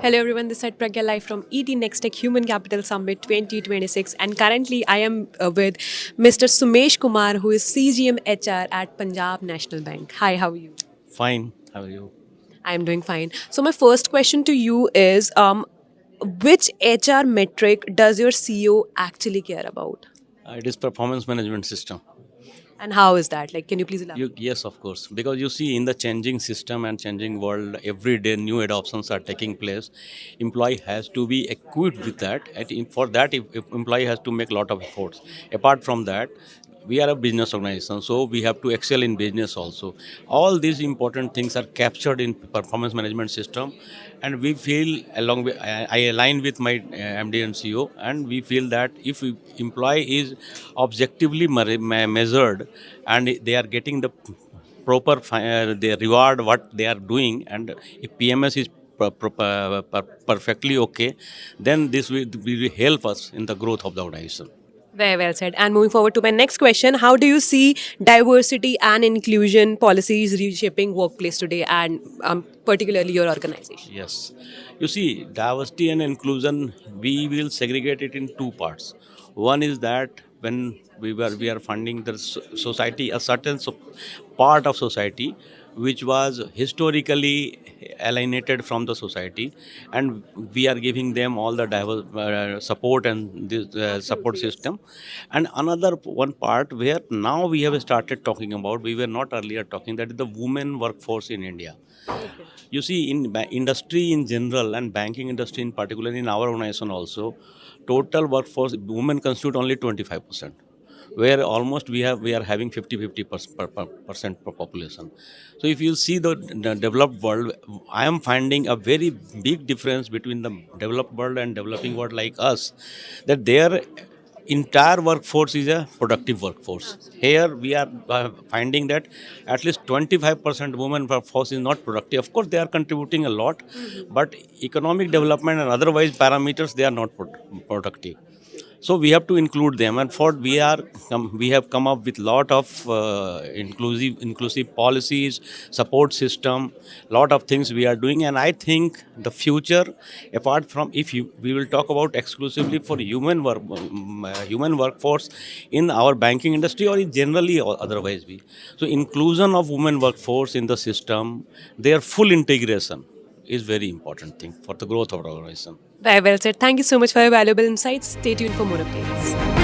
Hello everyone, this is Pragya live from ET Next Tech Human Capital Summit 2026, and currently I am with Mr. Sumesh Kumar, who is CGM HR at Punjab National Bank. Hi, how are you? Fine. How are you? I am doing fine. So my first question to you is, which HR metric does your CEO actually care about, It is performance management system. and how is that? Like, can you please elaborate? Yes, of course. Because you see, in the changing system and changing world, every day new adoptions are taking place. Employee has to be equipped with that. And for that, if employee has to make a lot of efforts. Apart from that, we are a business organization, so we have to excel in business also. All these important things are captured in performance management system, and we feel along with I align with my MD and CEO, and we feel that if employee is objectively measured and they are getting the proper they reward what they are doing, and if PMS is perfectly okay, then this will help us in the growth of the organization. Very well said. And moving forward to my next question, how do you see diversity and inclusion policies reshaping workplace today, and particularly your organization? Yes. You see, diversity and inclusion, we will segregate it in two parts. One is that when we are funding the society, a certain part of society which was historically alienated from the society, and we are giving them all the diverse support and this support Absolutely, yes. system. And another one part where now we have started talking about, we were not earlier talking, that is the women workforce in India. Okay. You see, in industry in general and banking industry in particular, in our organization also, total workforce women constitute only 25%, where almost we are having 50 percent per population. So if you see the developed world, I am finding a very big difference between the developed world and developing world like us, that their entire workforce is a productive workforce. Here we are finding that at least 25% women workforce is not productive. Of course, they are contributing a lot, but economic development and otherwise parameters, they are not productive. So we have to include them, and for we have come up with lot of inclusive policies, support system, lot of things we are doing. And I think the future, apart from, if you we will talk about exclusively for human workforce in our banking industry or in generally or otherwise, we so inclusion of women workforce in the system, their full integration is very important thing for the growth of our organization. Very well said. Thank you so much for your valuable insights. Stay tuned for more updates.